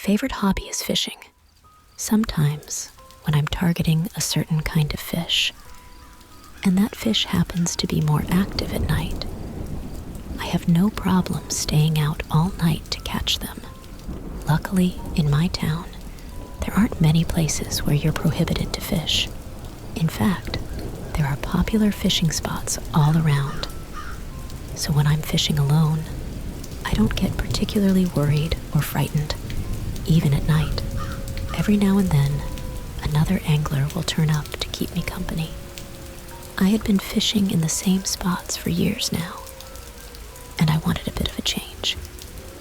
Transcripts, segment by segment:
favorite hobby is fishing. Sometimes when I'm targeting a certain kind of fish, and that fish happens to be more active at night, I have no problem staying out all night to catch them. Luckily, in my town, there aren't many places where you're prohibited to fish. In fact, there are popular fishing spots all around. So when I'm fishing alone, I don't get particularly worried or frightened, even at night. Every now and then, another angler will turn up to keep me company. I had been fishing in the same spots for years now, and I wanted a bit of a change.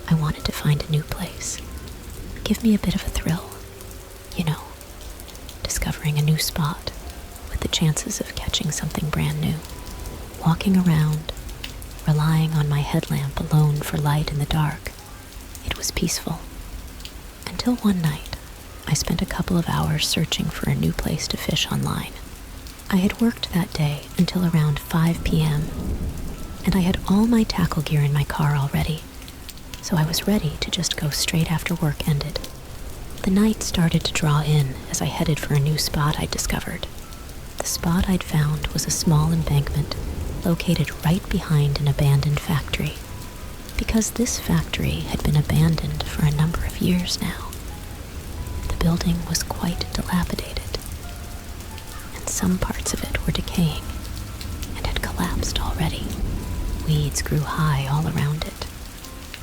I wanted to find a new place. Give me a bit of a thrill. You know, discovering a new spot with the chances of catching something brand new. Walking around, relying on my headlamp alone for light in the dark, it was peaceful. Until one night, I spent a couple of hours searching for a new place to fish online. I had worked that day until around 5 p.m., and I had all my tackle gear in my car already, so I was ready to just go straight after work ended. The night started to draw in as I headed for a new spot I'd discovered. The spot I'd found was a small embankment located right behind an abandoned factory, because this factory had been abandoned for a number of years now. The building was quite dilapidated, and some parts of it were decaying and had collapsed already. Weeds grew high all around it.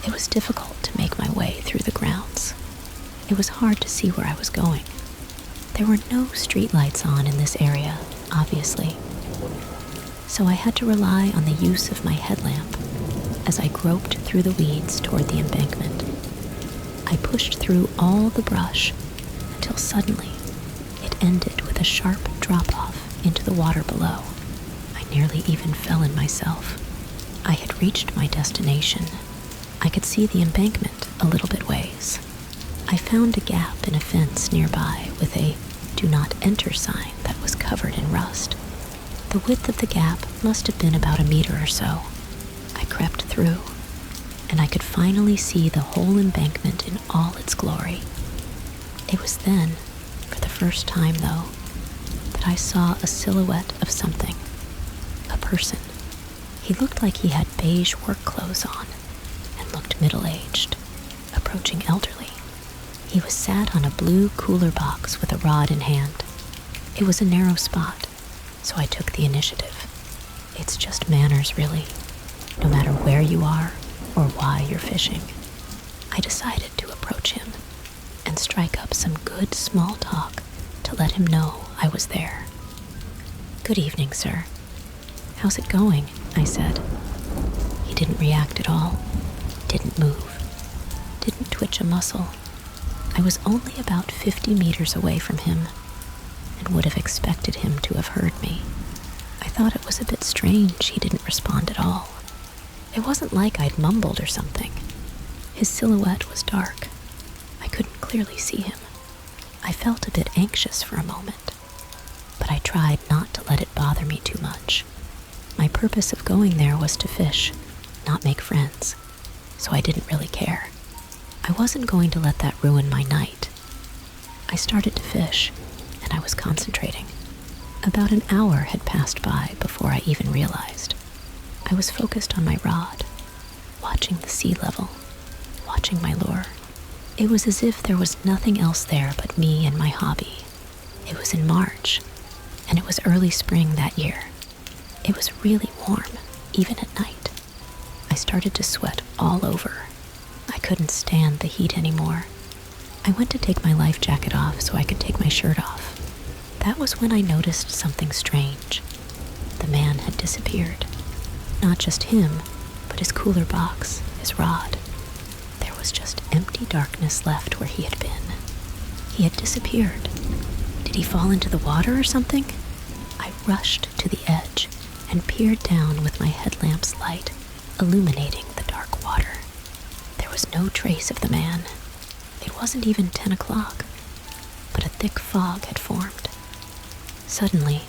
It was difficult to make my way through the grounds. It was hard to see where I was going. There were no streetlights on in this area, obviously, so I had to rely on the use of my headlamp as I groped through the weeds toward the embankment. I pushed through all the brush until suddenly it ended with a sharp drop-off into the water below. I nearly even fell in myself. I had reached my destination. I could see the embankment a little bit ways. I found a gap in a fence nearby with a "Do Not Enter" sign that was covered in rust. The width of the gap must have been about a meter or so. I crept through, and I could finally see the whole embankment in all its glory. It was then, for the first time though, that I saw a silhouette of something. A person. He looked like he had beige work clothes on and looked middle-aged, approaching elderly. He was sat on a blue cooler box with a rod in hand. It was a narrow spot, so I took the initiative. It's just manners, really, no matter where you are or why you're fishing. I decided to approach him and strike up some good small talk to let him know I was there. "Good evening, sir. How's it going?" I said. He didn't react at all, didn't move, didn't twitch a muscle. I was only about 50 meters away from him and would have expected him to have heard me. I thought it was a bit strange he didn't respond at all. It wasn't like I'd mumbled or something. His silhouette was dark. I couldn't clearly see him. I felt a bit anxious for a moment, but I tried not to let it bother me too much. My purpose of going there was to fish, not make friends, so I didn't really care. I wasn't going to let that ruin my night. I started to fish, and I was concentrating. About an hour had passed by before I even realized. I was focused on my rod, watching the sea level, watching my lure. It was as if there was nothing else there but me and my hobby. It was in March, and it was early spring that year. It was really warm, even at night. I started to sweat all over. I couldn't stand the heat anymore. I went to take my life jacket off so I could take my shirt off. That was when I noticed something strange. The man had disappeared. Not just him, but his cooler box, his rod. There was just empty darkness left where he had been. He had disappeared. Did he fall into the water or something? I rushed to the edge and peered down with my headlamp's light, illuminating the dark water. There was no trace of the man. It wasn't even 10 o'clock, but a thick fog had formed. Suddenly,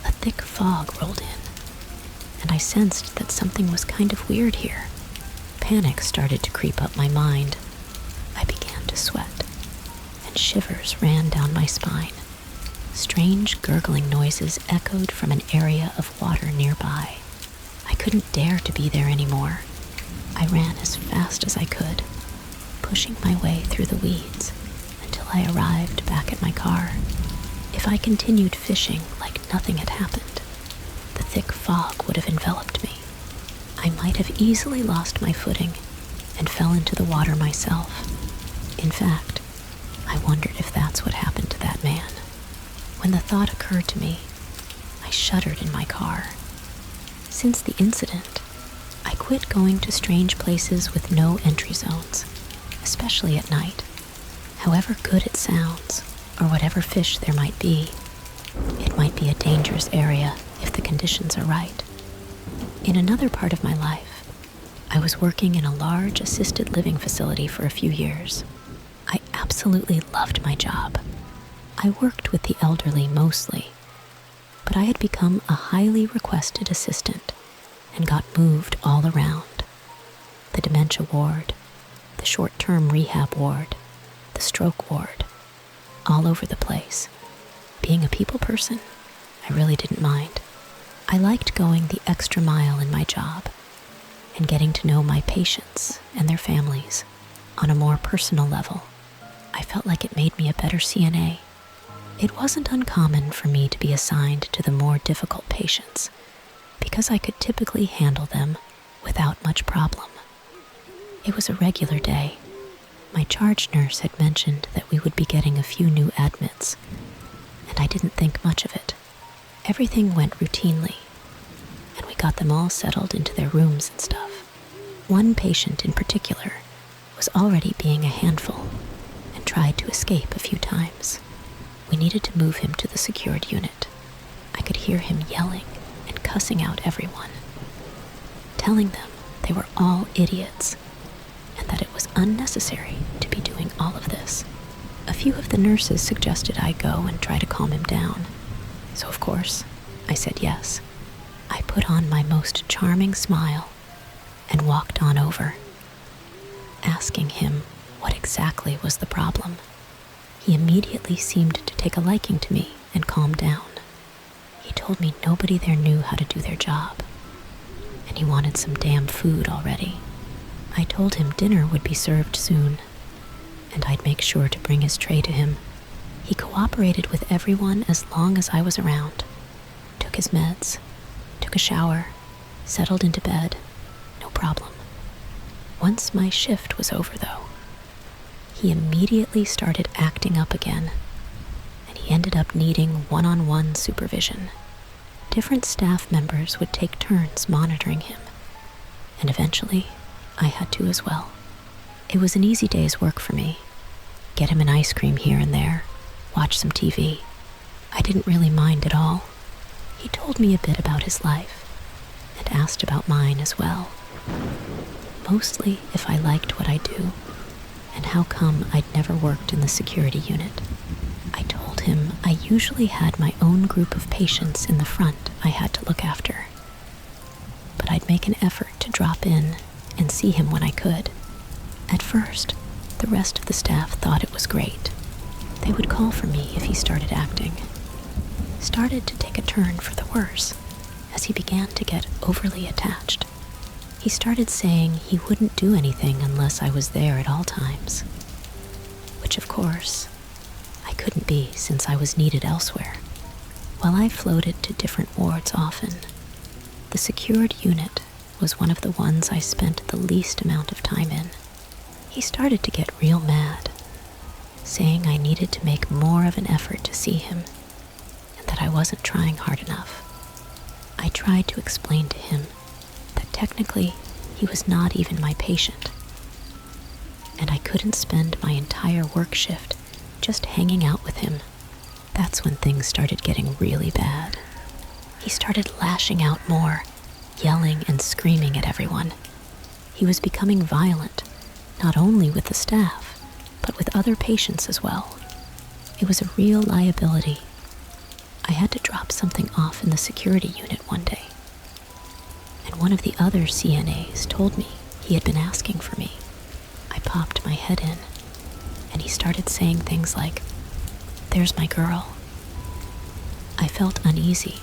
a thick fog rolled in, and I sensed that something was kind of weird here. Panic started to creep up my mind. I began to sweat. and shivers ran down my spine. Strange gurgling noises echoed from an area of water nearby. I couldn't dare to be there anymore. I ran as fast as I could, pushing my way through the weeds until I arrived back at my car. If I continued fishing like nothing had happened, the thick fog would have enveloped me. I might have easily lost my footing and fell into the water myself. In fact, I wondered if that's what happened to that man. When the thought occurred to me, I shuddered in my car. Since the incident, I quit going to strange places with no entry zones, especially at night. However good it sounds, or whatever fish there might be, it might be a dangerous area if the conditions are right. In another part of my life, I was working in a large assisted living facility for a few years. I absolutely loved my job. I worked with the elderly mostly, but I had become a highly requested assistant and got moved all around. The dementia ward, the short-term rehab ward, the stroke ward, all over the place. Being a people person, I really didn't mind. I liked going the extra mile in my job and getting to know my patients and their families on a more personal level. I felt like it made me a better CNA. It wasn't uncommon for me to be assigned to the more difficult patients because I could typically handle them without much problem. It was a regular day. My charge nurse had mentioned that we would be getting a few new admits, and I didn't think much of it. Everything went routinely, and we got them all settled into their rooms and stuff. One patient in particular was already being a handful and tried to escape a few times. We needed to move him to the secured unit. I could hear him yelling and cussing out everyone, telling them they were all idiots and that it was unnecessary to be doing all of this. A few of the nurses suggested I go and try to calm him down, so of course, I said yes. I put on my most charming smile and walked on over, asking him what exactly was the problem. He immediately seemed to take a liking to me and calm down. He told me nobody there knew how to do their job, and he wanted some damn food already. I told him dinner would be served soon, and I'd make sure to bring his tray to him. He cooperated with everyone as long as I was around, took his meds, took a shower, settled into bed, no problem. Once my shift was over, though, he immediately started acting up again, and he ended up needing one-on-one supervision. Different staff members would take turns monitoring him, and eventually, I had to as well. It was an easy day's work for me. Get him an ice cream here and there, watch some TV. I didn't really mind at all. He told me a bit about his life, and asked about mine as well. Mostly if I liked what I do, and how come I'd never worked in the security unit. I told him I usually had my own group of patients in the front I had to look after, but I'd make an effort to drop in and see him when I could. At first, the rest of the staff thought it was great. They would call for me if he started acting. Started to take a turn for the worse, as he began to get overly attached. He started saying he wouldn't do anything unless I was there at all times, which of course, I couldn't be since I was needed elsewhere. While I floated to different wards often, the secured unit was one of the ones I spent the least amount of time in. He started to get real mad, saying I needed to make more of an effort to see him, and that I wasn't trying hard enough. I tried to explain to him that technically he was not even my patient, and I couldn't spend my entire work shift just hanging out with him. That's when things started getting really bad. He started lashing out more, yelling and screaming at everyone. He was becoming violent, not only with the staff, but with other patients as well. It was a real liability. I had to drop something off in the security unit one day, and one of the other CNAs told me he had been asking for me. I popped my head in and he started saying things like, "There's my girl." I felt uneasy,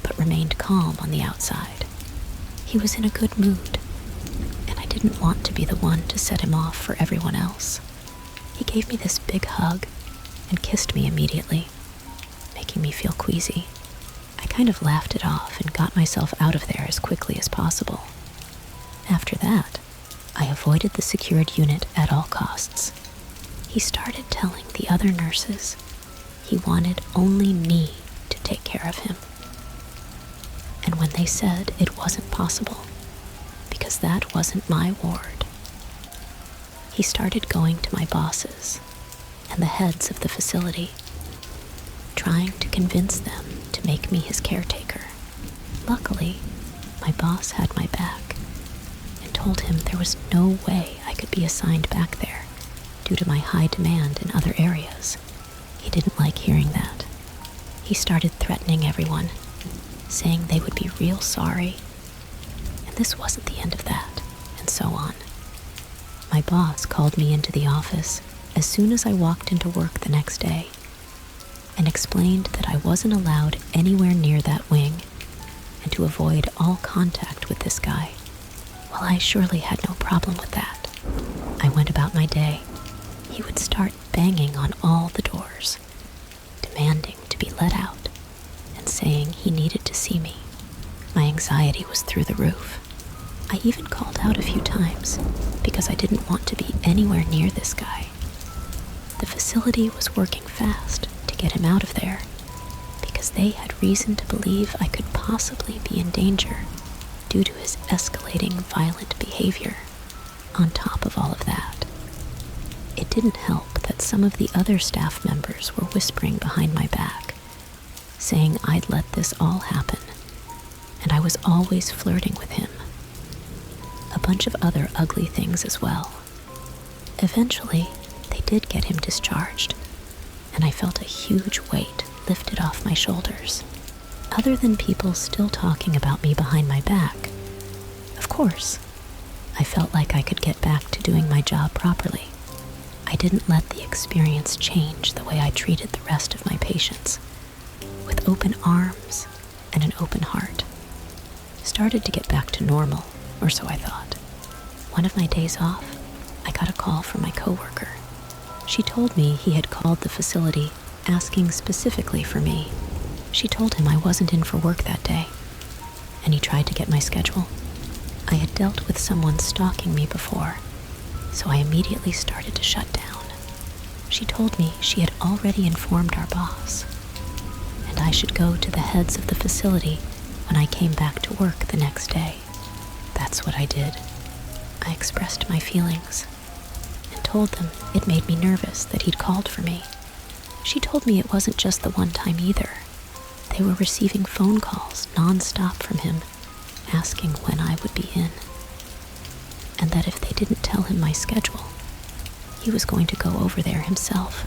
but remained calm on the outside. He was in a good mood, and I didn't want to be the one to set him off for everyone else. He gave me this big hug and kissed me immediately, making me feel queasy. I kind of laughed it off and got myself out of there as quickly as possible. After that, I avoided the secured unit at all costs. He started telling the other nurses he wanted only me to take care of him. And when they said it wasn't possible, because that wasn't my ward, he started going to my bosses and the heads of the facility, trying to convince them to make me his caretaker. Luckily, my boss had my back and told him there was no way I could be assigned back there due to my high demand in other areas. He didn't like hearing that. He started threatening everyone, saying they would be real sorry, and this wasn't the end of that, and so on. My boss called me into the office as soon as I walked into work the next day and explained that I wasn't allowed anywhere near that wing and to avoid all contact with this guy. Well, I surely had no problem with that. I went about my day. He would start banging on all the doors, demanding to be let out and saying he needed to see me. My anxiety was through the roof. I even called out a few times because I didn't want to be anywhere near this guy. The facility was working fast to get him out of there because they had reason to believe I could possibly be in danger due to his escalating violent behavior. On top of all of that, it didn't help that some of the other staff members were whispering behind my back, saying I'd let this all happen, and I was always flirting with him. A bunch of other ugly things as well. Eventually, they did get him discharged, and I felt a huge weight lifted off my shoulders. Other than people still talking about me behind my back, of course, I felt like I could get back to doing my job properly. I didn't let the experience change the way I treated the rest of my patients, with open arms and an open heart. Started to get back to normal, or so I thought. One of my days off, I got a call from my coworker. She told me he had called the facility asking specifically for me. She told him I wasn't in for work that day, and he tried to get my schedule. I had dealt with someone stalking me before, so I immediately started to shut down. She told me she had already informed our boss, and I should go to the heads of the facility when I came back to work the next day. That's what I did. I expressed my feelings and told them it made me nervous that he'd called for me. She told me it wasn't just the one time either. They were receiving phone calls non-stop from him, asking when I would be in, and that if they didn't tell him my schedule, he was going to go over there himself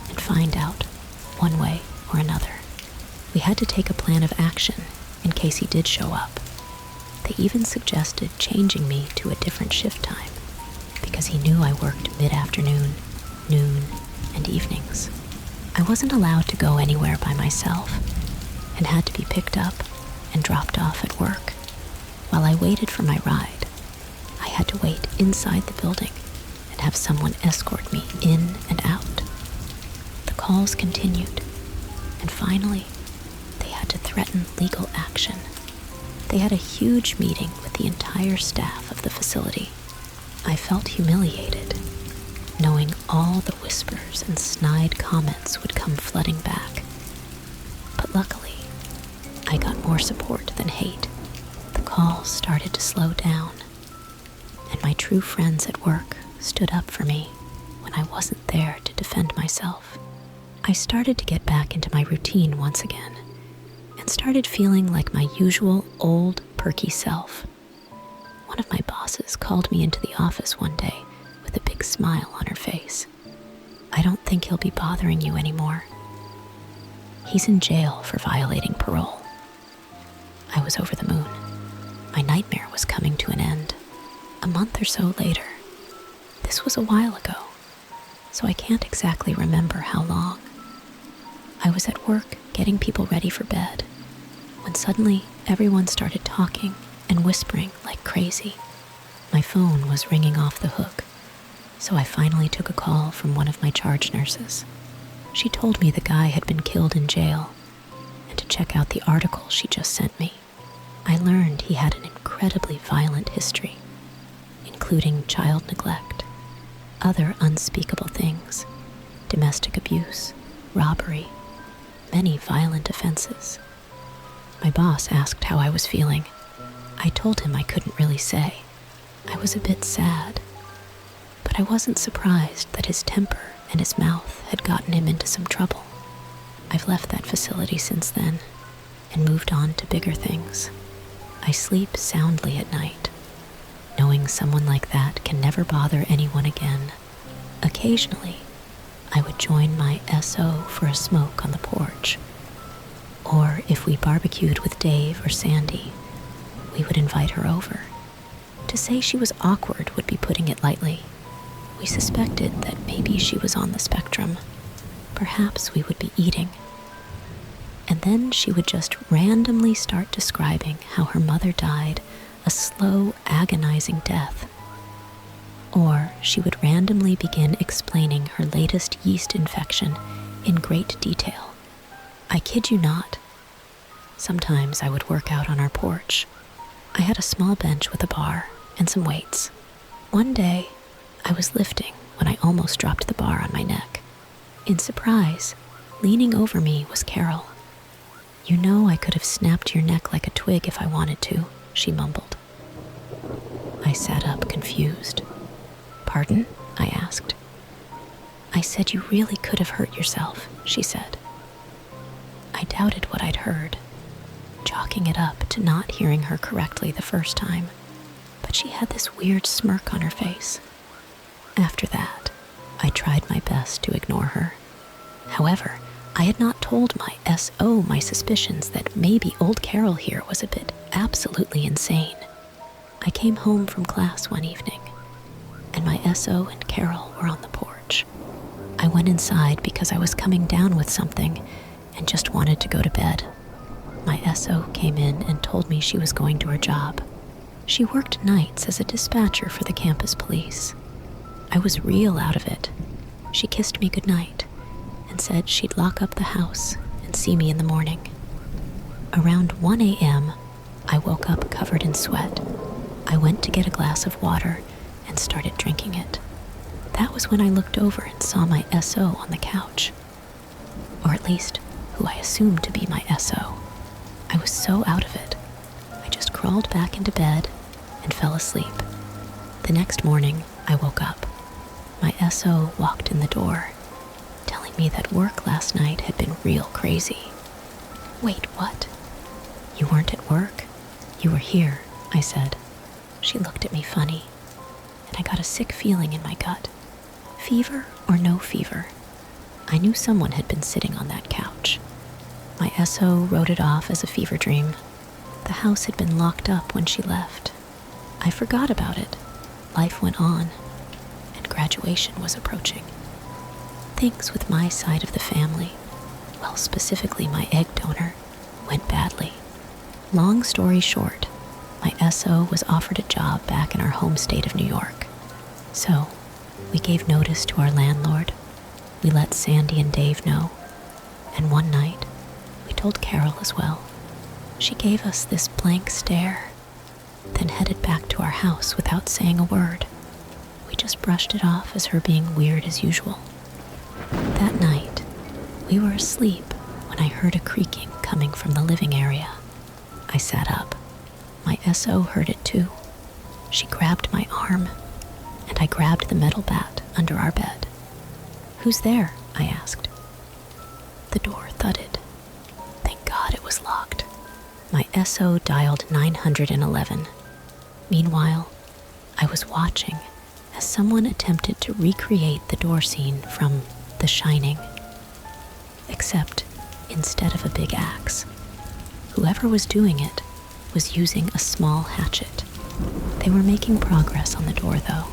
and find out one way or another. We had to take a plan of action in case he did show up. They even suggested changing me to a different shift time because he knew I worked mid-afternoon, noon, and evenings. I wasn't allowed to go anywhere by myself and had to be picked up and dropped off at work. While I waited for my ride, I had to wait inside the building and have someone escort me in and out. The calls continued, and finally, they had to threaten legal action. They had a huge meeting with the entire staff of the facility. I felt humiliated, knowing all the whispers and snide comments would come flooding back. But luckily, I got more support than hate. The calls started to slow down, and my true friends at work stood up for me when I wasn't there to defend myself. I started to get back into my routine once again, and started feeling like my usual old, perky self. One of my bosses called me into the office one day with a big smile on her face. "I don't think he'll be bothering you anymore. He's in jail for violating parole." I was over the moon. My nightmare was coming to an end. A month or so later. This was a while ago. so I can't exactly remember how long. I was at work getting people ready for bed when suddenly everyone started talking and whispering like crazy. My phone was ringing off the hook, so I finally took a call from one of my charge nurses. She told me the guy had been killed in jail and to check out the article she just sent me. I learned he had an incredibly violent history, including child neglect, other unspeakable things, domestic abuse, robbery, many violent offenses. My boss asked how I was feeling. I told him I couldn't really say. I was a bit sad, but I wasn't surprised that his temper and his mouth had gotten him into some trouble. I've left that facility since then and moved on to bigger things. I sleep soundly at night, knowing someone like that can never bother anyone again. Occasionally, I would join my SO for a smoke on the porch, or if we barbecued with Dave or Sandy, we would invite her over. To say she was awkward would be putting it lightly. We suspected that maybe she was on the spectrum. Perhaps we would be eating. And then she would just randomly start describing how her mother died a slow, agonizing death. Or she would randomly begin explaining her latest yeast infection in great detail. I kid you not. Sometimes I would work out on our porch. I had a small bench with a bar and some weights. One day, I was lifting when I almost dropped the bar on my neck. In surprise, leaning over me was Carol. "You know I could have snapped your neck like a twig if I wanted to," she mumbled. I sat up, confused. "Pardon?" I asked. "I said you really could have hurt yourself," she said. I doubted what I'd heard, chalking it up to not hearing her correctly the first time, but she had this weird smirk on her face. After that, I tried my best to ignore her. However, I had not told my SO my suspicions that maybe old Carol here was a bit absolutely insane. I came home from class one evening, and my SO and Carol were on the porch. I went inside because I was coming down with something and just wanted to go to bed. My SO came in and told me she was going to her job. She worked nights as a dispatcher for the campus police. I was real out of it. She kissed me goodnight and said she'd lock up the house and see me in the morning. Around 1 a.m., I woke up covered in sweat. I went to get a glass of water and started drinking it. That was when I looked over and saw my SO on the couch. Or at least, who I assumed to be my SO. I was so out of it, I just crawled back into bed and fell asleep. The next morning, I woke up. My SO walked in the door, telling me that work last night had been real crazy. "Wait, what? You weren't at work? You were here," I said. She looked at me funny, and I got a sick feeling in my gut. Fever or no fever, I knew someone had been sitting on that couch. My SO wrote it off as a fever dream. The house had been locked up when she left. I forgot about it. Life went on, and graduation was approaching. Things with my side of the family, well, specifically my egg donor, went badly. Long story short, my SO was offered a job back in our home state of New York. So, we gave notice to our landlord. We let Sandy and Dave know. And one night, we told Carol as well. She gave us this blank stare, then headed back to our house without saying a word. We just brushed it off as her being weird as usual. That night, we were asleep when I heard a creaking coming from the living area. I sat up. My SO heard it too. She grabbed my arm, and I grabbed the metal bat under our bed. "Who's there?" I asked. The door thudded. Thank God it was locked. My SO dialed 911. Meanwhile, I was watching as someone attempted to recreate the door scene from The Shining. Except, instead of a big axe, whoever was doing it was using a small hatchet. They were making progress on the door, though,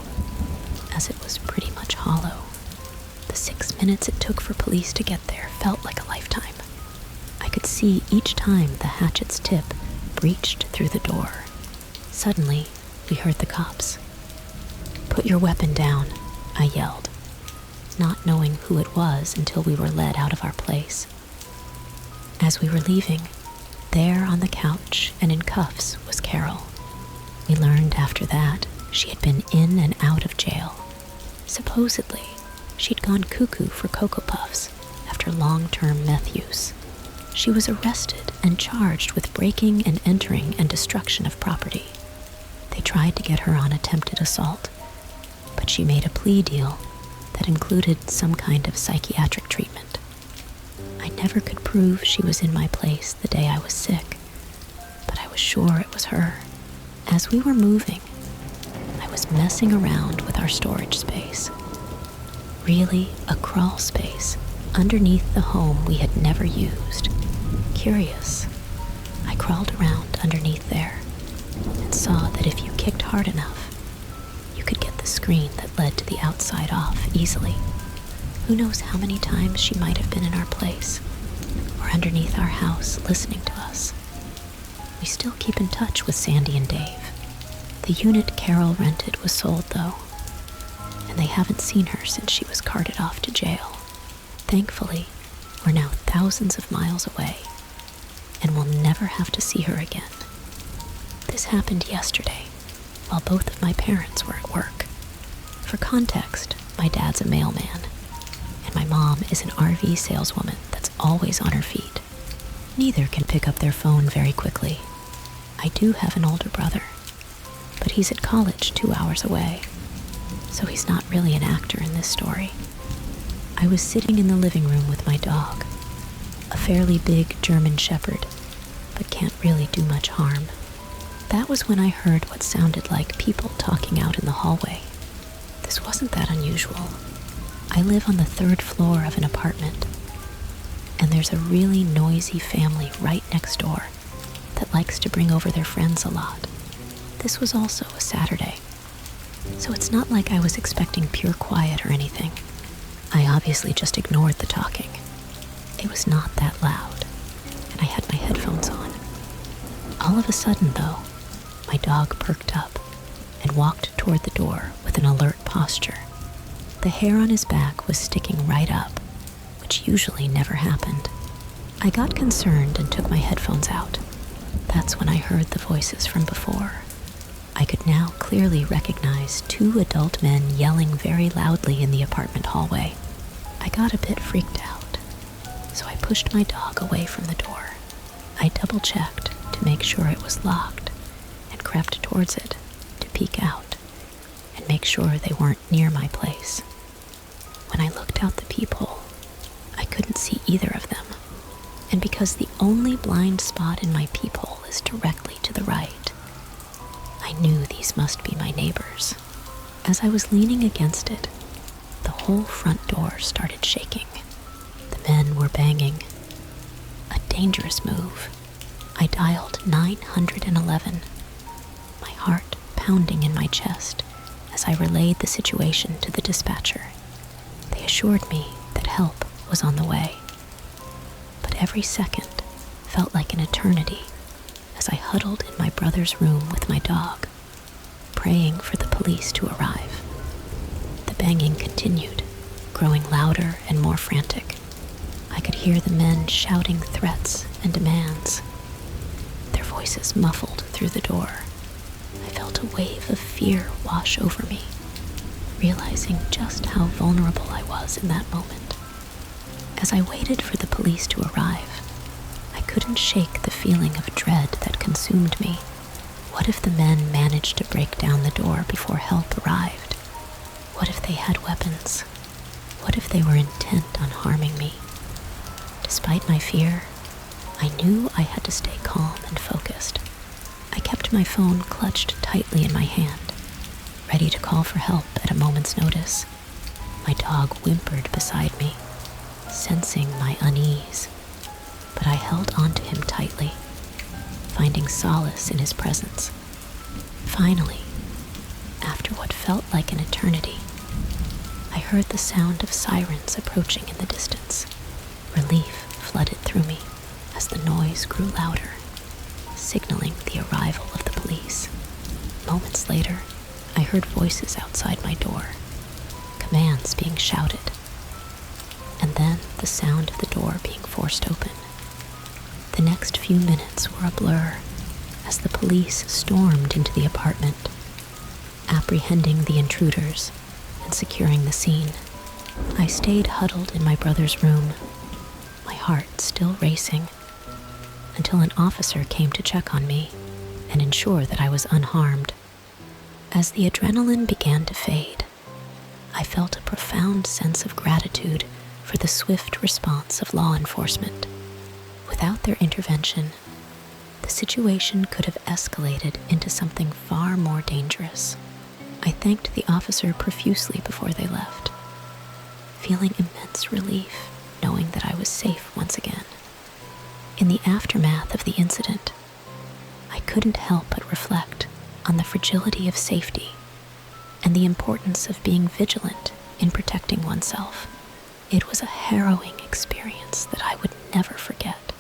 as it was pretty much hollow. The 6 minutes it took for police to get there felt like a lifetime. I could see each time the hatchet's tip breached through the door. Suddenly, we heard the cops. "Put your weapon down," I yelled, not knowing who it was until we were led out of our place. As we were leaving, there on the couch and in cuffs was Carol. We learned after that she had been in and out of jail. Supposedly, she'd gone cuckoo for Cocoa Puffs after long-term meth use. She was arrested and charged with breaking and entering and destruction of property. They tried to get her on attempted assault, but she made a plea deal that included some kind of psychiatric treatment. I never could prove she was in my place the day I was sick, but I was sure it was her. As we were moving, I was messing around with our storage space. Really, a crawl space underneath the home we had never used. Curious, I crawled around underneath there and saw that if you kicked hard enough, you could get the screen that led to the outside off easily. Who knows how many times she might have been in our place or underneath our house listening to us. We still keep in touch with Sandy and Dave. The unit Carol rented was sold though, and they haven't seen her since she was carted off to jail. Thankfully, we're now thousands of miles away and will never have to see her again. This happened yesterday while both of my parents were at work. For context, my dad's a mailman, and my mom is an RV saleswoman that's always on her feet. Neither can pick up their phone very quickly. I do have an older brother, but he's at college 2 hours away, so he's not really an actor in this story. I was sitting in the living room with my dog, a fairly big German shepherd, but can't really do much harm. That was when I heard what sounded like people talking out in the hallway. This wasn't that unusual. I live on the 3rd floor of an apartment, and there's a really noisy family right next door that likes to bring over their friends a lot. This was also a Saturday, so it's not like I was expecting pure quiet or anything. I obviously just ignored the talking. It was not that loud, and I had my headphones on. All of a sudden, though, my dog perked up and walked toward the door with an alert posture. The hair on his back was sticking right up, which usually never happened. I got concerned and took my headphones out. That's when I heard the voices from before. I could now clearly recognize 2 adult men yelling very loudly in the apartment hallway. I got a bit freaked out, so I pushed my dog away from the door. I double-checked to make sure it was locked and crept towards it to peek out and make sure they weren't near my place. When I looked out the peephole, I couldn't see either of them, and because the only blind spot in my peephole is directly to the right, I knew these must be my neighbors. As I was leaning against it, the whole front door started shaking. The men were banging. A dangerous move. I dialed 911, my heart pounding in my chest as I relayed the situation to the dispatcher. They assured me that help was on the way. But every second felt like an eternity as I huddled in my brother's room with my dog, praying for the police to arrive. The banging continued, growing louder and more frantic. I could hear the men shouting threats and demands, their voices muffled through the door. I felt a wave of fear wash over me, realizing just how vulnerable I was in that moment. As I waited for the police to arrive, I couldn't shake the feeling of dread that consumed me. What if the men managed to break down the door before help arrived? What if they had weapons? What if they were intent on harming me? Despite my fear, I knew I had to stay calm and focused. I kept my phone clutched tightly in my hand, ready to call for help at a moment's notice. My dog whimpered beside me, sensing my unease, but I held onto him tightly, finding solace in his presence. Finally, after what felt like an eternity, I heard the sound of sirens approaching in the distance. Relief flooded through me as the noise grew louder, signaling the arrival of the police. Moments later, I heard voices outside my door, commands being shouted, and then the sound of the door being forced open. The next few minutes were a blur as the police stormed into the apartment, apprehending the intruders and securing the scene. I stayed huddled in my brother's room, my heart still racing, until an officer came to check on me and ensure that I was unharmed. As the adrenaline began to fade, I felt a profound sense of gratitude for the swift response of law enforcement. Without their intervention, the situation could have escalated into something far more dangerous. I thanked the officer profusely before they left, feeling immense relief knowing that I was safe once again. In the aftermath of the incident, I couldn't help but reflect on the fragility of safety and the importance of being vigilant in protecting oneself. It was a harrowing experience that I would never forget,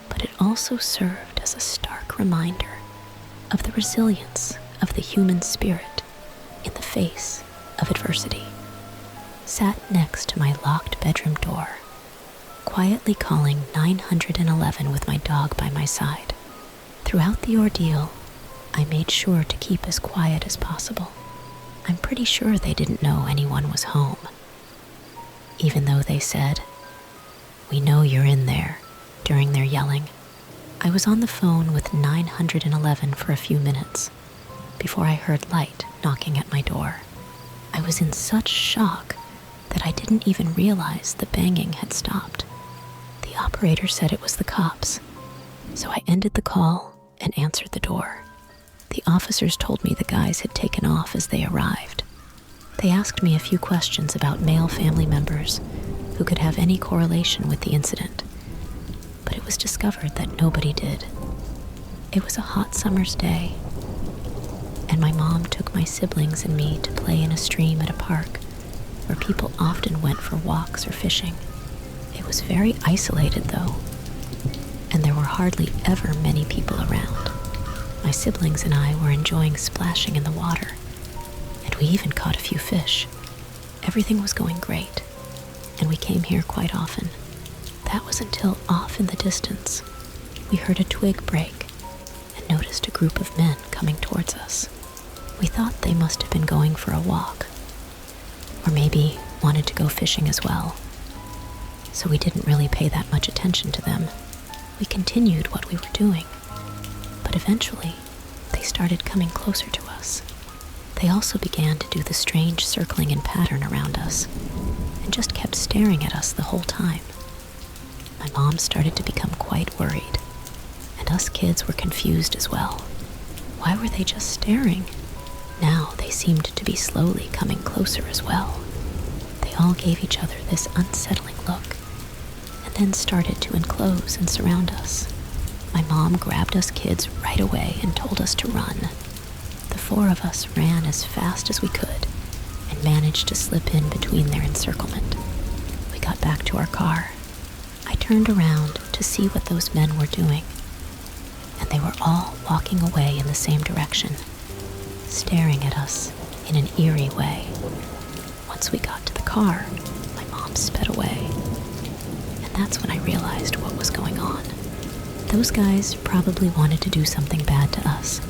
but it also served as a stark reminder of the resilience of the human spirit in the face of adversity. Sat next to my locked bedroom door, quietly calling 911 with my dog by my side. Throughout the ordeal, I made sure to keep as quiet as possible. I'm pretty sure they didn't know anyone was home, even though they said, "We know you're in there," during their yelling. I was on the phone with 911 for a few minutes before I heard light knocking at my door. I was in such shock that I didn't even realize the banging had stopped. The operator said it was the cops, so I ended the call and answered the door. The officers told me the guys had taken off as they arrived. They asked me a few questions about male family members who could have any correlation with the incident, but it was discovered that nobody did. It was a hot summer's day, and my mom took my siblings and me to play in a stream at a park where people often went for walks or fishing. It was very isolated though, and there were hardly ever many people around. My siblings and I were enjoying splashing in the water, and we even caught a few fish. Everything was going great, and we came here quite often. That was until off in the distance, we heard a twig break and noticed a group of men coming towards us. We thought they must have been going for a walk, or maybe wanted to go fishing as well, so we didn't really pay that much attention to them. We continued what we were doing, but eventually they started coming closer to us. They also began to do the strange circling and pattern around us, and just kept staring at us the whole time. My mom started to become quite worried, and us kids were confused as well. Why were they just staring? Now they seemed to be slowly coming closer as well. They all gave each other this unsettling look, and then started to enclose and surround us. My mom grabbed us kids right away and told us to run. The four of us ran as fast as we could and managed to slip in between their encirclement. We got back to our car. I turned around to see what those men were doing, and they were all walking away in the same direction, staring at us in an eerie way. Once we got to the car, my mom sped away, and that's when I realized what was going on. Those guys probably wanted to do something bad to us,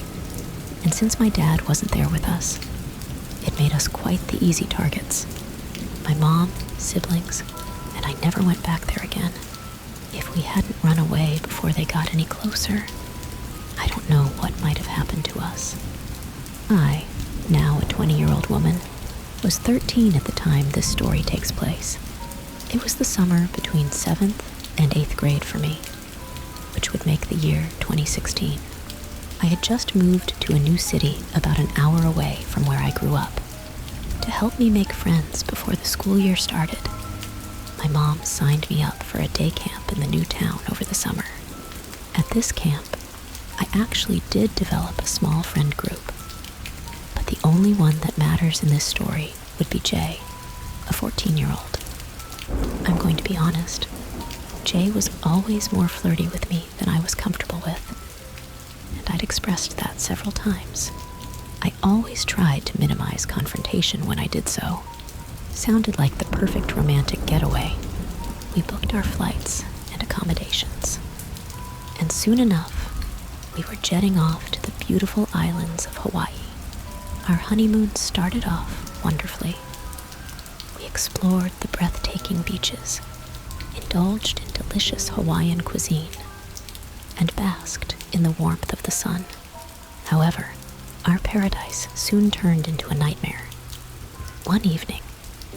and since my dad wasn't there with us, it made us quite the easy targets. My mom, siblings, and I never went back there again. If we hadn't run away before they got any closer, I don't know what might have happened to us. I, now a 20-year-old woman, was 13 at the time this story takes place. It was the summer between 7th and 8th grade for me, which would make the year 2016. I had just moved to a new city about an hour away from where I grew up. To help me make friends before the school year started, my mom signed me up for a day camp in the new town over the summer. At this camp, I actually did develop a small friend group, but the only one that matters in this story would be Jay. a 14-year-old. I'm going to be honest, Jay was always more flirty with me than I was comfortable with, and I'd expressed that several times. I always tried to minimize confrontation when I did so. Sounded like the perfect romantic getaway. We booked our flights and accommodations, and soon enough, we were jetting off to the beautiful islands of Hawaii. Our honeymoon started off wonderfully. We explored the breathtaking beaches, indulged in delicious Hawaiian cuisine, and basked in the warmth of the sun. However, our paradise soon turned into a nightmare. One evening,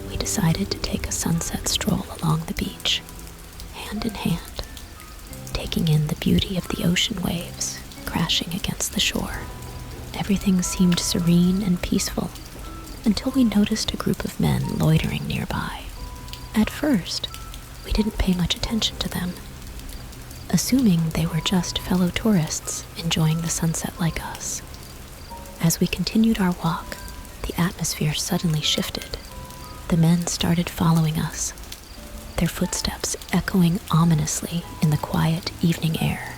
we decided to take a sunset stroll along the beach, hand in hand, taking in the beauty of the ocean waves crashing against the shore. Everything seemed serene and peaceful until we noticed a group of men loitering nearby. At first, we didn't pay much attention to them, assuming they were just fellow tourists enjoying the sunset like us. As we continued our walk, the atmosphere suddenly shifted. The men started following us, their footsteps echoing ominously in the quiet evening air.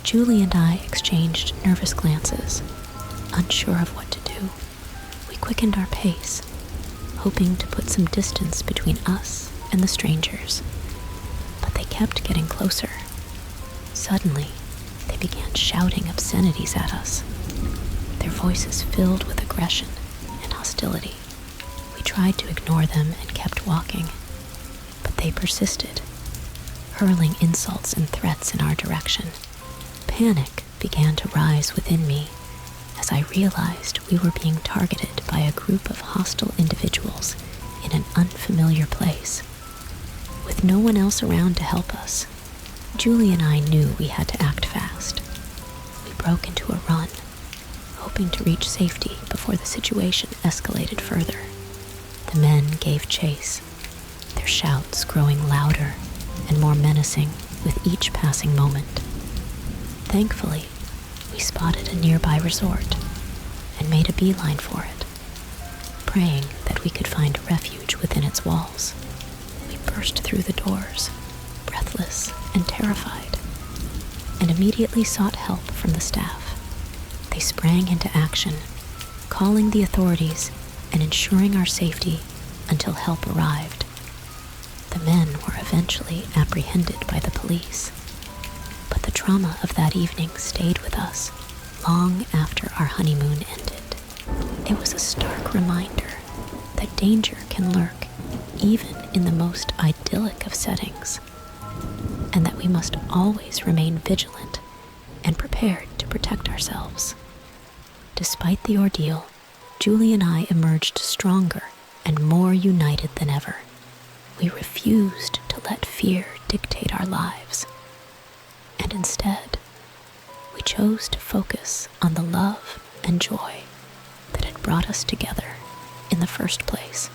Julie and I exchanged nervous glances, unsure of what to do. We quickened our pace, hoping to put some distance between us and the strangers, but they kept getting closer. Suddenly, they began shouting obscenities at us, their voices filled with aggression and hostility. We tried to ignore them and kept walking, but they persisted, hurling insults and threats in our direction. Panic began to rise within me as I realized we were being targeted by a group of hostile individuals in an unfamiliar place. With no one else around to help us, Julie and I knew we had to act fast. We broke into a run, hoping to reach safety before the situation escalated further. The men gave chase, their shouts growing louder and more menacing with each passing moment. Thankfully, we spotted a nearby resort and made a beeline for it, praying that we could find refuge within its walls. We burst through the doors, breathless and terrified, and immediately sought help from the staff. They sprang into action, calling the authorities and ensuring our safety until help arrived. The men were eventually apprehended by the police, but the trauma of that evening stayed with us long after our honeymoon ended. It was a stark reminder that danger can lurk even in the most idyllic of settings, and that we must always remain vigilant and prepared to protect ourselves. Despite the ordeal, Julie and I emerged stronger and more united than ever. We refused to let fear dictate our lives, and instead, we chose to focus on the love and joy that had brought us together in the first place.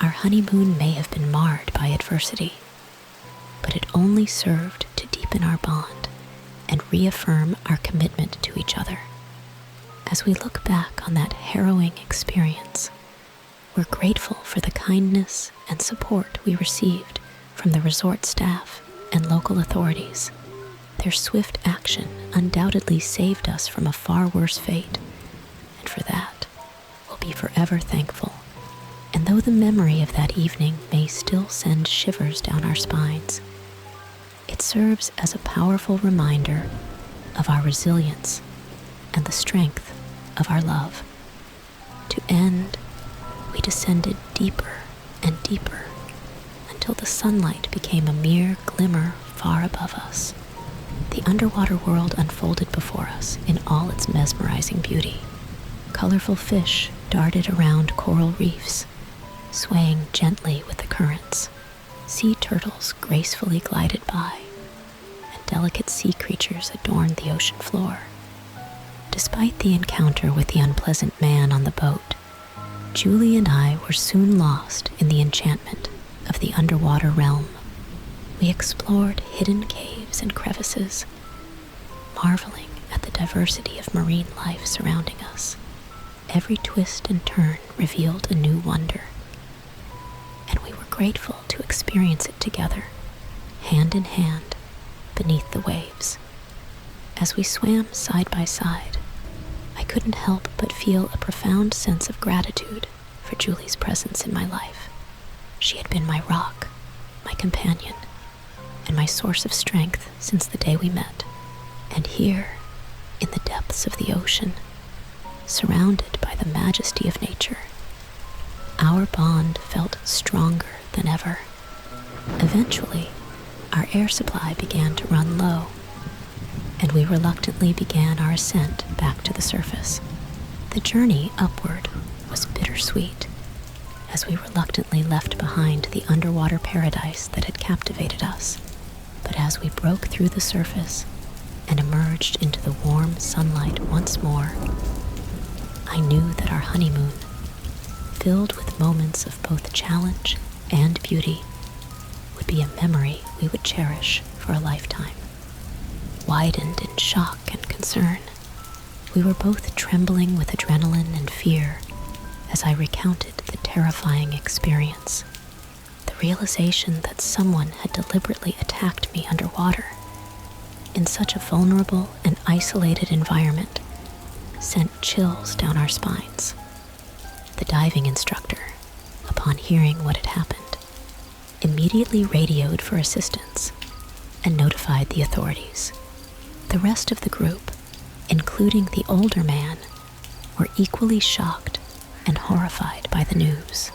Our honeymoon may have been marred by adversity, but it only served to deepen our bond and reaffirm our commitment to each other. As we look back on that harrowing experience, we're grateful for the kindness and support we received from the resort staff and local authorities. Their swift action undoubtedly saved us from a far worse fate, and for that, we'll be forever thankful. And though the memory of that evening may still send shivers down our spines, it serves as a powerful reminder of our resilience and the strength of our love. To end, we descended deeper and deeper until the sunlight became a mere glimmer far above us. The underwater world unfolded before us in all its mesmerizing beauty. Colorful fish darted around coral reefs, swaying gently with the currents. Sea turtles gracefully glided by, and delicate sea creatures adorned the ocean floor. Despite the encounter with the unpleasant man on the boat, Julie and I were soon lost in the enchantment of the underwater realm. We explored hidden caves and crevices, marveling at the diversity of marine life surrounding us. Every twist and turn revealed a new wonder. grateful to experience it together, hand in hand, beneath the waves. As we swam side by side, I couldn't help but feel a profound sense of gratitude for Julie's presence in my life. She had been my rock, my companion, and my source of strength since the day we met. And here, in the depths of the ocean, surrounded by the majesty of nature, our bond felt stronger than ever. Eventually, our air supply began to run low, and we reluctantly began our ascent back to the surface. The journey upward was bittersweet, as we reluctantly left behind the underwater paradise that had captivated us. But as we broke through the surface and emerged into the warm sunlight once more, I knew that our honeymoon, filled with moments of both challenge and beauty, would be a memory we would cherish for a lifetime. Widened in shock and concern, we were both trembling with adrenaline and fear as I recounted the terrifying experience. The realization that someone had deliberately attacked me underwater in such a vulnerable and isolated environment sent chills down our spines. The diving instructor, upon hearing what had happened, immediately radioed for assistance and notified the authorities. The rest of the group, including the older man, were equally shocked and horrified by the news.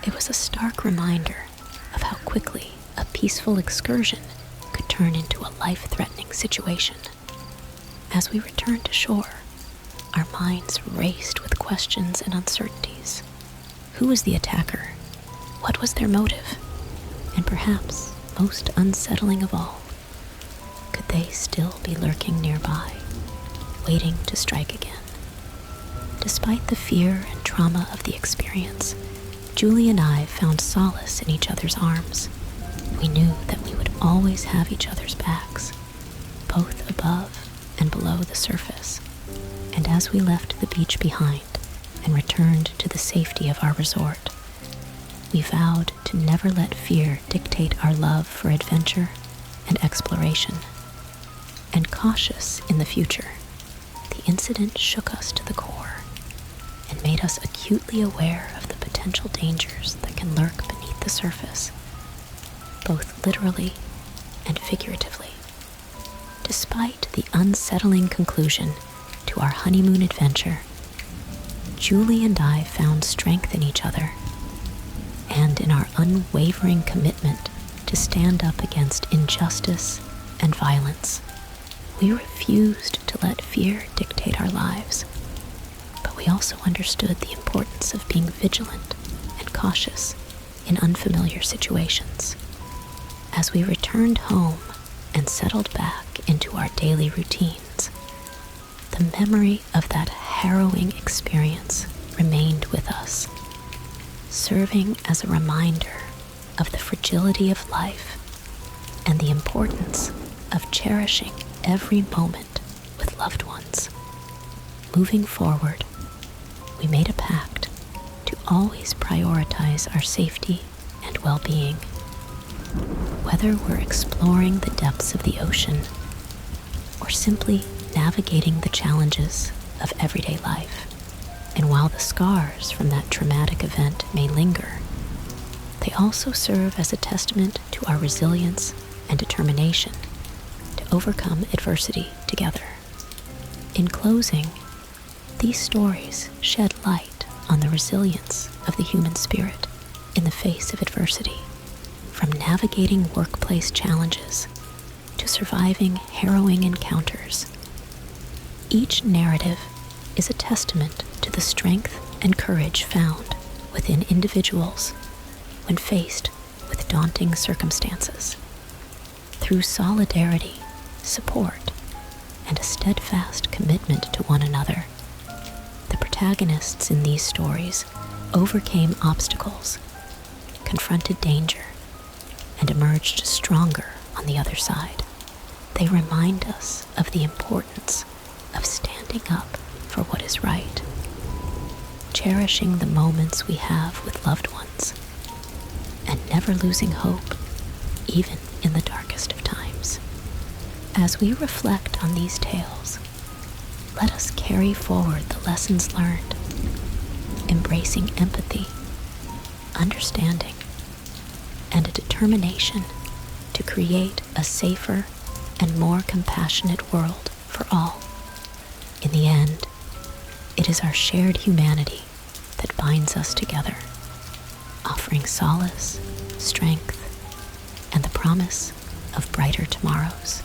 It was a stark reminder of how quickly a peaceful excursion could turn into a life-threatening situation. As we returned to shore, our minds raced with questions and uncertainties. Who was the attacker? What was their motive? And perhaps, most unsettling of all, could they still be lurking nearby, waiting to strike again? Despite the fear and trauma of the experience, Julie and I found solace in each other's arms. We knew that we would always have each other's backs, both above and below the surface. And as we left the beach behind and returned to the safety of our resort, we vowed to never let fear dictate our love for adventure and exploration. And cautious in the future, the incident shook us to the core and made us acutely aware of the potential dangers that can lurk beneath the surface, both literally and figuratively. Despite the unsettling conclusion to our honeymoon adventure, Julie and I found strength in each other and in our unwavering commitment to stand up against injustice and violence. We refused to let fear dictate our lives, but we also understood the importance of being vigilant and cautious in unfamiliar situations. As we returned home and settled back into our daily routines, the memory of that harrowing experience remained with us, serving as a reminder of the fragility of life and the importance of cherishing every moment with loved ones. Moving forward, we made a pact to always prioritize our safety and well-being. Whether we're exploring the depths of the ocean or simply navigating the challenges of everyday life. And while the scars from that traumatic event may linger, they also serve as a testament to our resilience and determination to overcome adversity together. In closing, these stories shed light on the resilience of the human spirit in the face of adversity, from navigating workplace challenges to surviving harrowing encounters. Each narrative is a testament to the strength and courage found within individuals when faced with daunting circumstances. Through solidarity, support, and a steadfast commitment to one another, the protagonists in these stories overcame obstacles, confronted danger, and emerged stronger on the other side. They remind us of the importance of standing up for what is right, cherishing the moments we have with loved ones, and never losing hope, even in the darkest of times. As we reflect on these tales, let us carry forward the lessons learned, embracing empathy, understanding, and a determination to create a safer and more compassionate world for all. In the end, it is our shared humanity that binds us together, offering solace, strength, and the promise of brighter tomorrows.